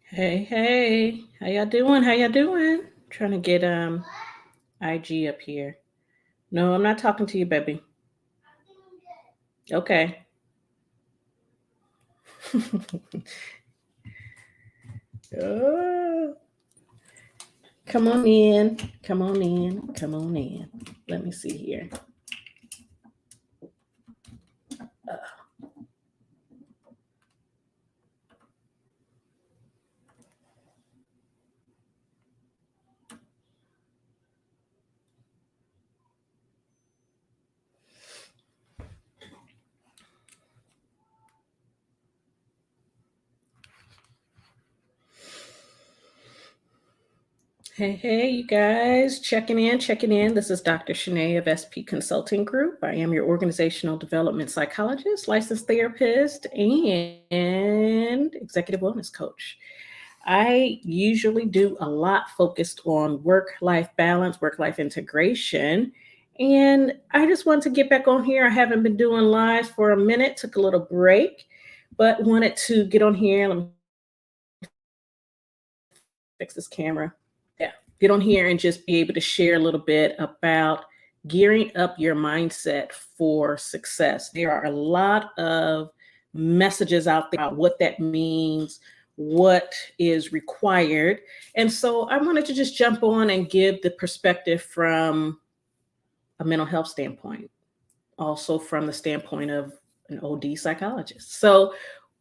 Hey, hey, how y'all doing? How y'all doing? Trying to get IG up here. No, I'm not talking to you, baby. Okay. Oh, come on in. Come on in. Come on in. Let me see here. Hey, hey, you guys, checking in, checking in. This is Dr. Shanae of SP Consulting Group. I am your organizational development psychologist, licensed therapist, and executive wellness coach. I usually do a lot focused on work life balance, work life integration. And I just wanted to get back on here. I haven't been doing lives for a minute, took a little break, but wanted to get on here. Let me fix this camera. Yeah, get on here and just be able to share a little bit about gearing up your mindset for success. There are a lot of messages out there about what that means, what is required. And so I wanted to just jump on and give the perspective from a mental health standpoint, also from the standpoint of an OD psychologist. So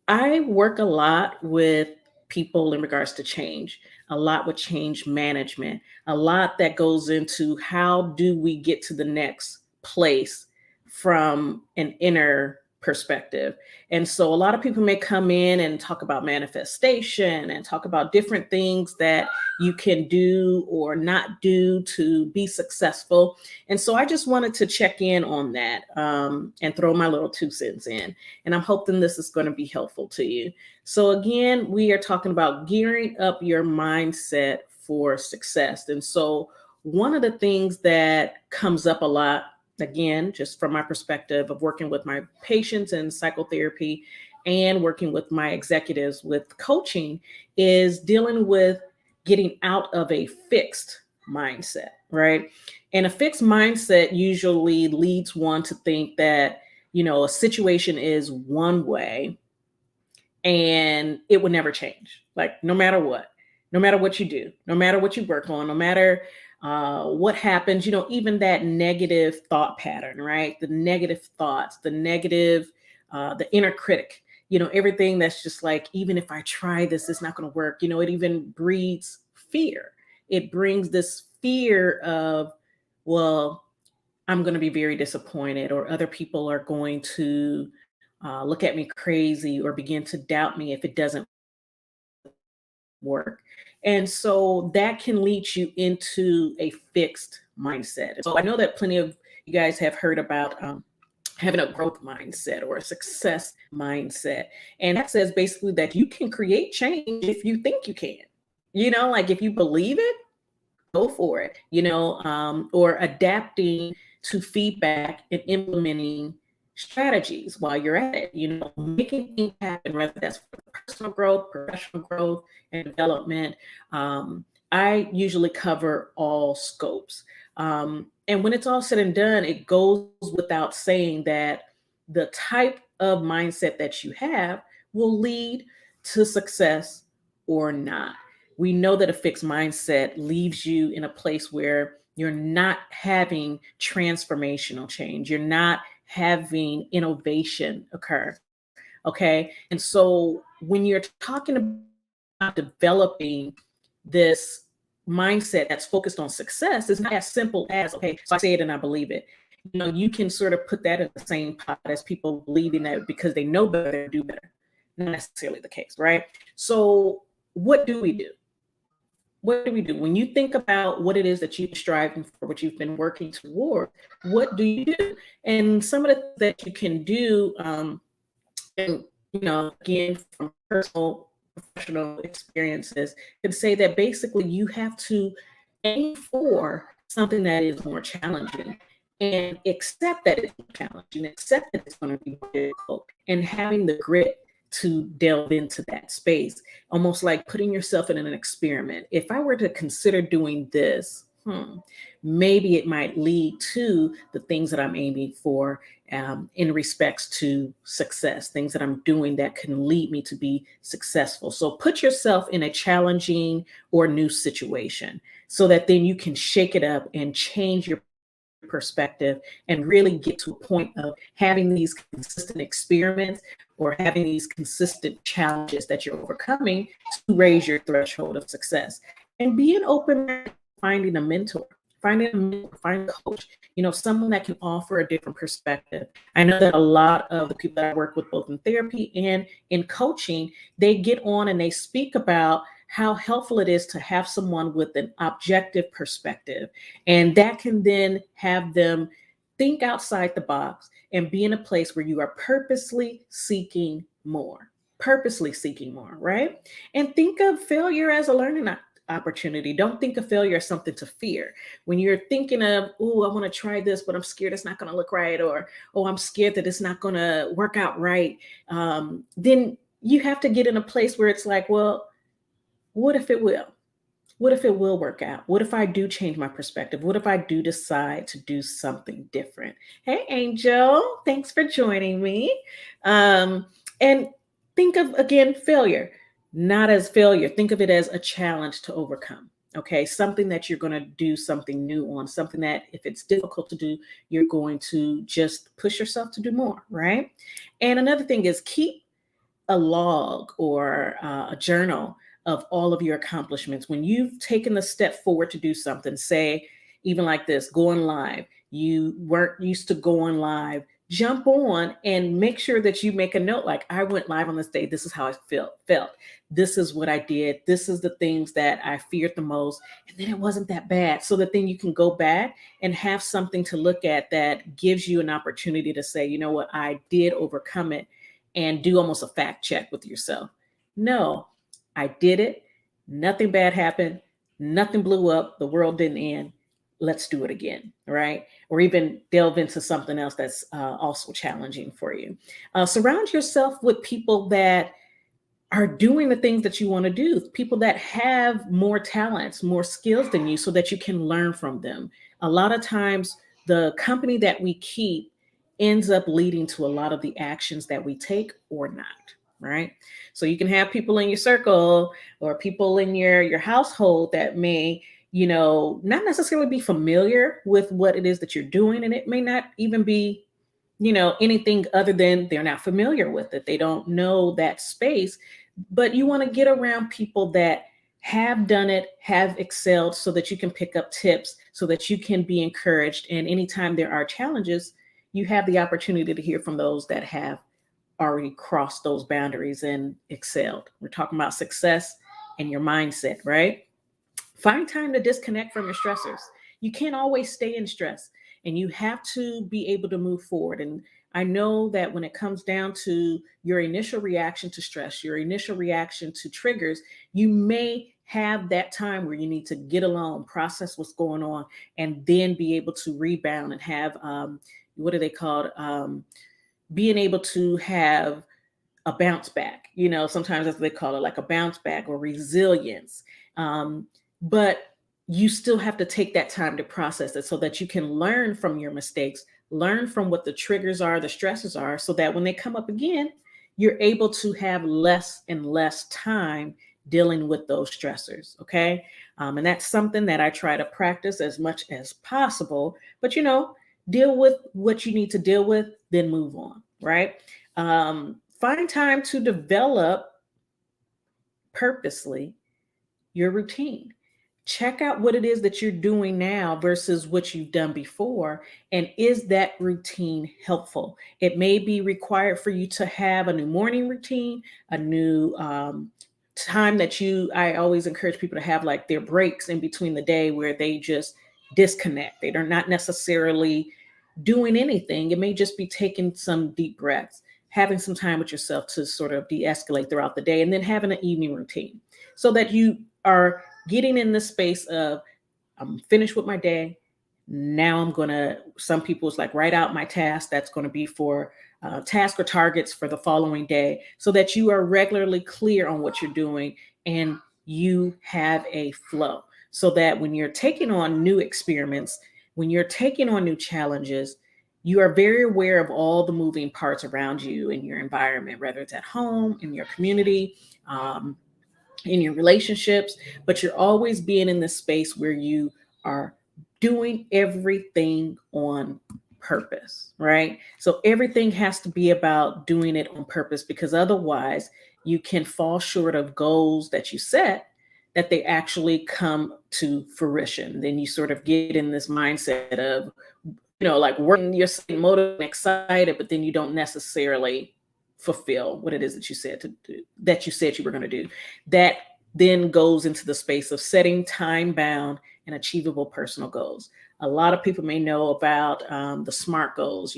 I work a lot with people in regards to change, a lot with change management, a lot that goes into how do we get to the next place from an inner perspective. And so a lot of people may come in and talk about manifestation and talk about different things that you can do or not do to be successful. And so I just wanted to check in on that and throw my little 2 cents in. And I'm hoping this is going to be helpful to you. So, again, we are talking about gearing up your mindset for success. And so, one of the things that comes up a lot, again, just from my perspective of working with my patients in psychotherapy and working with my executives with coaching, is dealing with getting out of a fixed mindset, right? And a fixed mindset usually leads one to think that, a situation is one way and it would never change. Like no matter what you do, no matter what you work on, no matter what happens, even that negative thought pattern, right? The negative thoughts, the inner critic, everything that's just like, even if I try this, it's not going to work. It even breeds fear. It brings this fear of, well, I'm going to be very disappointed, or other people are going to look at me crazy or begin to doubt me if it doesn't work. And so that can lead you into a fixed mindset. So I know that plenty of you guys have heard about having a growth mindset or a success mindset. And that says basically that you can create change if you think you can. Like if you believe it, go for it, or adapting to feedback and implementing strategies while you're at it, making things happen, whether that's for personal growth, professional growth, and development. I usually cover all scopes. And when it's all said and done, it goes without saying that the type of mindset that you have will lead to success or not. We know that a fixed mindset leaves you in a place where you're not having transformational change. You're not having innovation occur. Okay. And so when you're talking about developing this mindset that's focused on success, it's not as simple as, okay, so I say it and I believe it. You can sort of put that in the same pot as people believing that because they know better, do better. Not necessarily the case, right? So what do we do? What do we do when you think about what it is that you've been striving for, what you've been working toward? What do you do? And some of the things that you can do, and again, from personal professional experiences, can say that basically you have to aim for something that is more challenging and accept that it's challenging, accept that it's going to be difficult, and having the grit to delve into that space, almost like putting yourself in an experiment. If I were to consider doing this, maybe it might lead to the things that I'm aiming for in respects to success, things that I'm doing that can lead me to be successful. So put yourself in a challenging or new situation so that then you can shake it up and change your perspective and really get to a point of having these consistent experiments or having these consistent challenges that you're overcoming to raise your threshold of success. And being open, finding a mentor, find a coach, someone that can offer a different perspective. I know that a lot of the people that I work with, both in therapy and in coaching, they get on and they speak about how helpful it is to have someone with an objective perspective. And that can then have them think outside the box and be in a place where you are purposely seeking more, right? And think of failure as a learning opportunity. Don't think of failure as something to fear. When you're thinking of, oh, I want to try this, but I'm scared it's not going to look right, or, oh, I'm scared that it's not going to work out right, then you have to get in a place where it's like, well, what if it will? What if it will work out? What if I do change my perspective? What if I do decide to do something different? Hey, Angel, thanks for joining me. And think of, again, failure, not as failure. Think of it as a challenge to overcome. Okay, something that you're going to do something new on, something that if it's difficult to do, you're going to just push yourself to do more, right? And another thing is keep a log or a journal of all of your accomplishments. When you've taken the step forward to do something, say, even like this, going live, you weren't used to going live, jump on and make sure that you make a note like, I went live on this day. This is how I felt. This is what I did. This is the things that I feared the most. And then it wasn't that bad. So that then you can go back and have something to look at that gives you an opportunity to say, you know what, I did overcome it, and do almost a fact check with yourself. No, I did it. Nothing bad happened. Nothing blew up. The world didn't end. Let's do it again, right? Or even delve into something else that's also challenging for you. Surround yourself with people that are doing the things that you want to do, people that have more talents, more skills than you, so that you can learn from them. A lot of times, the company that we keep ends up leading to a lot of the actions that we take or not, right? So you can have people in your circle or people in your household that may, not necessarily be familiar with what it is that you're doing, and it may not even be, anything other than they're not familiar with it. They don't know that space, but you want to get around people that have done it, have excelled, so that you can pick up tips, so that you can be encouraged. And anytime there are challenges, you have the opportunity to hear from those that have already crossed those boundaries and excelled. We're talking about success and your mindset, right? Find time to disconnect from your stressors. You can't always stay in stress, and you have to be able to move forward. And I know that when it comes down to your initial reaction to stress, your initial reaction to triggers, you may have that time where you need to get alone, process what's going on, and then be able to rebound and have, what are they called? Being able to have a bounce back. Sometimes that's what they call it, like a bounce back or resilience. But you still have to take that time to process it so that you can learn from your mistakes, learn from what the triggers are, the stresses are, so that when they come up again, you're able to have less and less time dealing with those stressors. Okay. And that's something that I try to practice as much as possible. But, deal with what you need to deal with, then move on. Right. Find time to develop purposely your routine. Check out what it is that you're doing now versus what you've done before. And is that routine helpful? It may be required for you to have a new morning routine, a new time that I always encourage people to have like their breaks in between the day where they just disconnect. They are not necessarily doing anything. It may just be taking some deep breaths, having some time with yourself to sort of de-escalate throughout the day, and then having an evening routine so that you are getting in the space of, I'm finished with my day. Now some people it's like write out my task that's going to be for task or targets for the following day so that you are regularly clear on what you're doing and you have a flow so that when you're taking on new experiments, when you're taking on new challenges, you are very aware of all the moving parts around you in your environment, whether it's at home, in your community, in your relationships, but you're always being in this space where you are doing everything on purpose, right? So everything has to be about doing it on purpose because otherwise you can fall short of goals that you set that they actually come to fruition. Then you sort of get in this mindset of, like working, you're motivated and excited, but then you don't necessarily fulfill what it is that you said to do, that you said you were going to do. That then goes into the space of setting time bound and achievable personal goals. A lot of people may know about the SMART goals,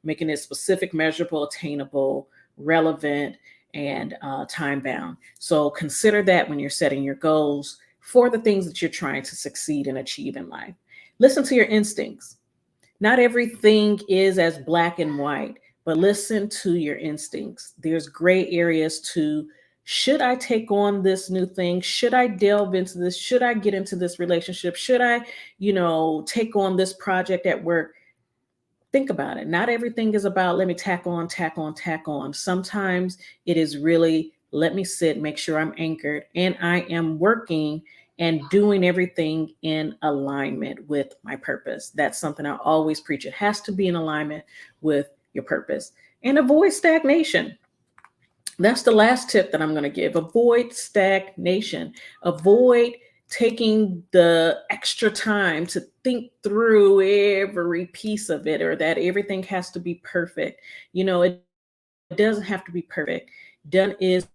making it specific, measurable, attainable, relevant, and time bound. So consider that when you're setting your goals for the things that you're trying to succeed and achieve in life. Listen to your instincts. Not everything is as black and white, but listen to your instincts. There's gray areas to, should I take on this new thing? Should I delve into this? Should I get into this relationship? Should I, take on this project at work? Think about it. Not everything is about, let me tack on, tack on, tack on. Sometimes it is really, let me sit, make sure I'm anchored, and I am working and doing everything in alignment with my purpose. That's something I always preach. It has to be in alignment with your purpose. And avoid stagnation. That's the last tip that I'm going to give. Avoid stagnation. Avoid taking the extra time to think through every piece of it, or that everything has to be perfect. It doesn't have to be perfect. Done is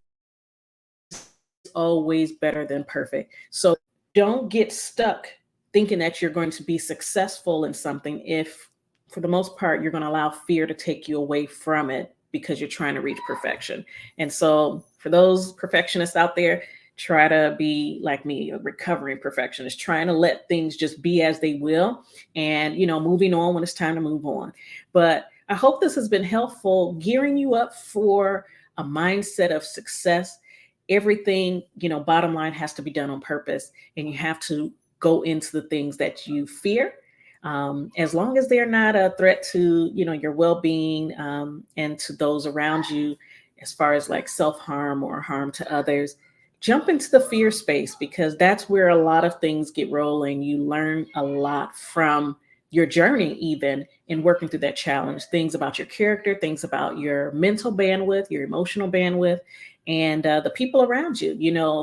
always better than perfect. So don't get stuck thinking that you're going to be successful in something if, for the most part, you're going to allow fear to take you away from it because you're trying to reach perfection. And so for those perfectionists out there, try to be like me, a recovering perfectionist, trying to let things just be as they will and, moving on when it's time to move on. But I hope this has been helpful, gearing you up for a mindset of success. Everything, bottom line has to be done on purpose, and you have to go into the things that you fear, as long as they're not a threat to, your well-being, and to those around you, as far as like self-harm or harm to others. Jump into the fear space because that's where a lot of things get rolling. You learn a lot from your journey, even in working through that challenge, things about your character, things about your mental bandwidth, your emotional bandwidth, and the people around you.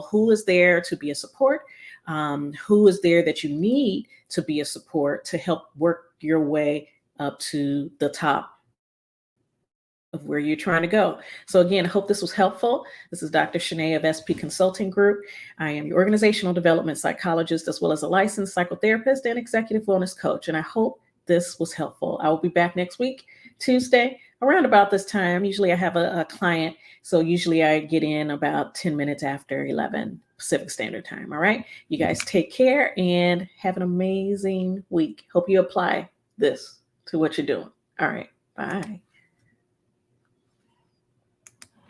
Who is there to be a support, who is there that you need to be a support to help work your way up to the top of where you're trying to go. So again, I hope this was helpful. This is Dr. Shanae of SP Consulting Group. I am your organizational development psychologist, as well as a licensed psychotherapist and executive wellness coach. And I hope this was helpful. I will be back next week, Tuesday, around about this time. Usually I have a client, so usually I get in about 10 minutes after 11 Pacific Standard Time. All right. You guys take care and have an amazing week. Hope you apply this to what you're doing. All right. Bye.